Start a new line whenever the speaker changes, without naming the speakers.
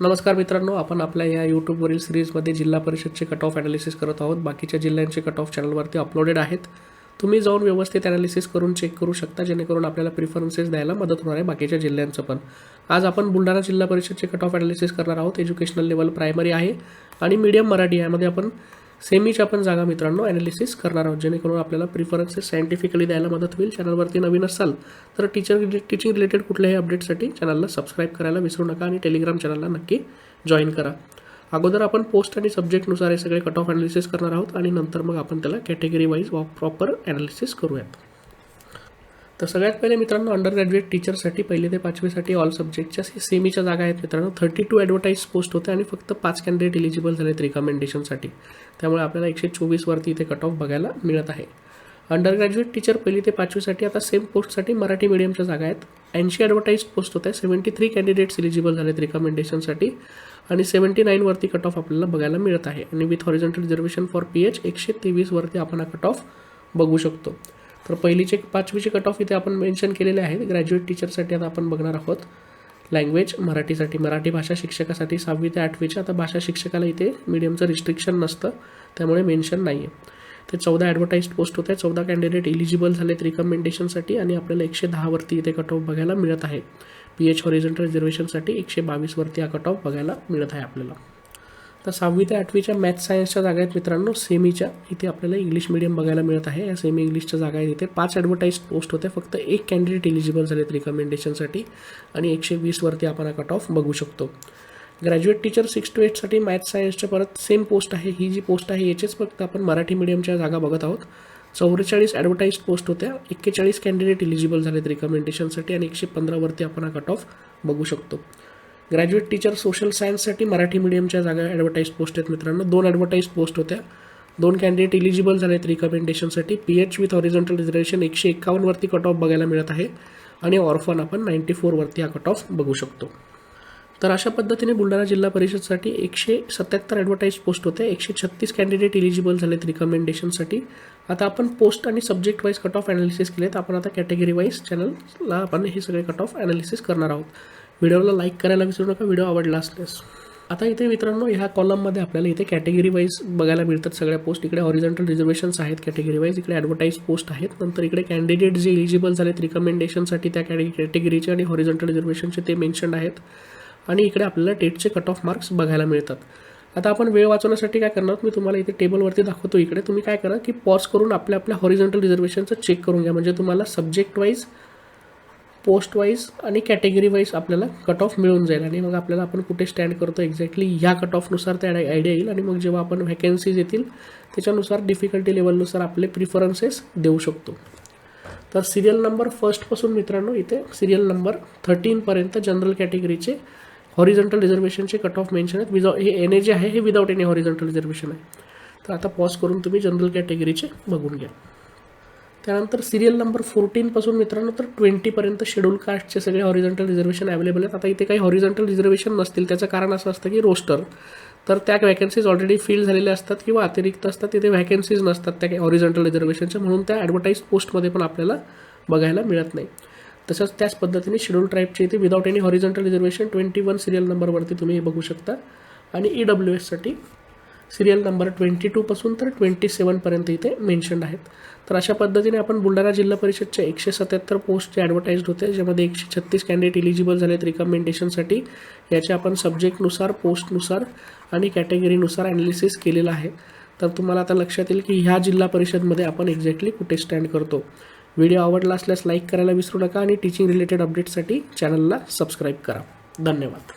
नमस्कार मित्रांनो, आपण आपल्या या यूट्यूबवरील सिरीजमध्ये जिल्हा परिषदचे कट ऑफ ॲनालिसिस करत आहोत. बाकीच्या जिल्ह्यांचे कट ऑफ चॅनलवरती अपलोडेड आहेत. तुम्ही जाऊन व्यवस्थित ॲनालिसिस करून चेक करू शकता, जेणेकरून आपल्याला प्रिफरन्सेस द्यायला मदत होणार आहे बाकीच्या जिल्ह्यांचं पण. आज आपण बुलढाणा जिल्हा परिषदचे कट ऑफ ॲनालिसिस करणार आहोत. एज्युकेशनल लेवल प्रायमरी आहे आणि मीडियम मराठी यामध्ये आपण सेमीच्या पण जागा मित्रांनो ॲनालिसिस करणार आहोत, जेणेकरून आपल्याला प्रिफरन्सेस सायंटिफिकली द्यायला मदत होईल. चॅनलवरती नवीन असाल तर टीचिंग रिलेटेड कुठल्याही अपडेटसाठी चॅनलला सबस्क्राईब करायला विसरू नका आणि टेलिग्राम चॅनलला नक्की जॉईन करा. अगोदर आपण पोस्ट आणि सब्जेक्टनुसार हे सगळे कट ऑफ ॲनालिसिस करणार आहोत आणि नंतर मग आपण त्याला कॅटेगरी वाईज प्रॉपर ॲनालिसिस करूयात. तर सगळ्यात पहिले मित्रांनो, अंडर ग्रॅज्युएट टीचरसाठी 1ली ते 5वीसाठी ऑल सब्जेक्टच्या सेमीच्या जागा आहेत मित्रांनो. 32 ॲडव्हर्टाईज पोस्ट होते आणि फक्त 5 कॅन्डिडेट एलिजिबल झालेत रिकमेंडेशनसाठी. त्यामुळे आपल्याला 124 वरती इथे कट ऑफ बघायला मिळत आहे. अंडर ग्रॅज्युएट टीचर 1ली ते 5वीसाठी आता सेम पोस्टसाठी मराठी मीडियमच्या जागा आहेत. 80 ॲडव्हर्टाईज पोस्ट होत आहे. 73 कॅन्डिडेट्स एलिजिबल झालेत रिकमेंडेशनसाठी आणि 79 वरती कट ऑफ आपल्याला बघायला मिळत आहे. आणि with horizontal reservation for PH 123 वरती आपण हा कट ऑफ बघू शकतो. तर 1लीचे 5वीचे कट ऑफ इथे आपण मेन्शन केलेले आहेत. ग्रॅज्युएट टीचरसाठी आता आपण बघणार आहोत. लँग्वेज मराठीसाठी, मराठी भाषा शिक्षकासाठी 6वी ते 8वीचे. आता भाषा शिक्षकाला इथे मीडियमचं रिस्ट्रिक्शन नसतं, त्यामुळे मेन्शन नाही आहे. ते 14 ॲडव्हर्टाईज पोस्ट होत आहे. 14 कॅन्डिडेट एलिजिबल झालेत रिकमेंडेशनसाठी आणि आपल्याला 110 वरती इथे कट ऑफ बघायला मिळत आहे. PH हॉरिझॉन्टल रिझर्वेशनसाठी 122 वरती हा कट ऑफ बघायला मिळत आहे आपल्याला. तर 6वी ते 8वीच्या मॅथ्स सायन्सच्या जागा आहेत मित्रांनो सेमीच्या. इथे आपल्याला इंग्लिश मीडियम बघायला मिळत आहे. या सेमी इंग्लिशच्या जागा आहेत. इथे 5 ॲडव्हर्टाईज पोस्ट होते. फक्त 1 कॅन्डिडेट एलिजिबल झालेत रिकमेंडेशनसाठी आणि 120 वरती आपण हा कट ऑफ बघू शकतो. ग्रॅज्युएट टीचर 6 to 8साठी मॅथ्स सायन्सच्या परत सेम पोस्ट आहे. ही जी पोस्ट आहे याचेच फक्त आपण मराठी मीडियमच्या जागा बघत आहोत. 44 ॲडव्हर्टाईज पोस्ट होत्या. 41 कॅन्डिडेट एलिजिबल झालेत रिकमेंडेशनसाठी आणि 115 वरती आपण हा कट ऑफ बघू शकतो. ग्रॅज्युएट टीचर सोशल सायन्ससाठी मराठी मीडियमच्या जागा ॲडव्हर्टाईज पोस्ट आहेत मित्रांनो. 2 ॲडव्हर्टाईज पोस्ट होत्या. 2 कॅन्डिडेट एलिजिबल झालेत रिकमेंडेशनसाठी. PH विथ हॉरिझॉन्टल रिझर्वेशन 151 वरती कट ऑफ बघायला मिळत आहे आणि ऑर्फन आपण 94 वरती हा कट ऑफ बघू शकतो. तर अशा पद्धतीने बुलढाणा जिल्हा परिषदसाठी 177 ॲडव्हर्टाईज पोस्ट होते. 136 कॅन्डिडेट एलिजिबल झालेत रिकमेंडेशनसाठी. आता आपण पोस्ट आणि subject wise cut off analysis केलेत. आपण आता कॅटेगरी वाईज चॅनलला आपण हे सगळे कट ऑफ ॲनालिसिस करणार आहोत. व्हिडिओला लाईक करायला विसरू नका व्हिडिओ आवडला असल्यास. आता इथे मित्रांनो ह्या कॉलममध्ये आपल्याला इथे कॅटेगरी वाईज बघायला मिळतात सगळ्या पोस्ट. इकडे हॉरिझॉन्टल रिझर्वेशन्स आहेत कॅटेगरी वाईज, इकडे ॲडव्हर्टाईज पोस्ट आहेत. नंतर इकडे कॅन्डिडेट जे एलिजिबल झालेत रिकमेंडेशनसाठी त्या कॅटेगरीचे आणि हॉरिझॉन्टल रिझर्वेशनचे ते मेन्शन आहेत. आणि इकडे आपल्याला टेटचे कट ऑफ मार्क्स बघायला मिळतात. आता आपण वेळ वाचवण्यासाठी काय करणार, मी तुम्हाला इथे टेबलवरती दाखवतो. इकडे तुम्ही काय करा की पॉज करून आपल्या हॉरिझॉन्टल रिझर्वेशनचं चेक करून घ्या, म्हणजे तुम्हाला सब्जेक्ट वाईज, पोस्ट वाईज आणि कॅटेगरी वाईज आपल्याला कट ऑफ मिळून जाईल. आणि मग आपल्याला आपण कुठे स्टँड करतो एक्झॅक्टली ह्या कट ऑफनुसार त्या आयडिया येईल. आणि मग जेव्हा आपण व्हॅकन्सीज येतील त्याच्यानुसार डिफिकल्टी लेवलनुसार आपले प्रिफरन्सेस देऊ शकतो. तर सिरियल नंबर 1 पासून मित्रांनो इथे सिरियल नंबर 13 पर्यंत जनरल कॅटेगरीचे हॉरिझॉन्टल रिझर्वेशनचे कट ऑफ मेन्शन आहेत. हे NA जे आहे हे विदाउट एनी हॉरिझॉन्टल रिझर्वेशन आहे. तर आता पॉज करून तुम्ही जनरल कॅटेगरीचे बघून घ्या. त्यानंतर सिरियल नंबर 14 पासून मित्रांनो तर 20 पर्यंत शेड्यूल कास्टचे सगळे हॉरिझॉन्टल रिझर्वेशन अवेलेबल आहेत. आता इथे काही हॉरिझॉन्टल रिझर्वेशन नसतील, त्याचं कारण असं असतं की रोस्टर, तर त्या व्हॅकन्सीज ऑलरेडी फिल झालेल्या असतात किंवा अतिरिक्त असतात. तिथे व्हॅकन्सीज नसतात त्या हॉरिझॉन्टल रिझर्वेशनच्या, म्हणून त्या ॲडव्हर्टाईज पोस्टमध्ये पण आपल्याला बघायला मिळत नाही. तसंच त्याच पद्धतीने शेड्यूल ट्राईबचे इथे without any horizontal reservation 21 serial नंबरवरती तुम्ही हे बघू शकता. आणि EWSसाठी सिरियल नंबर 22 पासून तर 27 पर्यंत इथे मेन्शन्ड आहेत. तर अशा पद्धतीने आपण बुलढाणा जिल्हा परिषदच्या 177 पोस्ट जे ॲडव्हर्टाईज्ड होते, ज्यामध्ये 136 कॅन्डिडेट एलिजिबल झालेत रिकमेंडेशनसाठी. याचे आपण सब्जेक्टनुसार, पोस्टनुसार आणि कॅटेगरीनुसार ॲनालिसिस केलेलं आहे. तर तुम्हाला आता लक्षात येईल की ह्या जिल्हा परिषदमध्ये आपण एक्झॅक्टली कुठे स्टँड करतो. व्हिडिओ आवडला असल्यास लाईक करायला विसरू नका आणि टीचिंग रिलेटेड अपडेट्ससाठी चॅनलला सबस्क्राईब करा. धन्यवाद.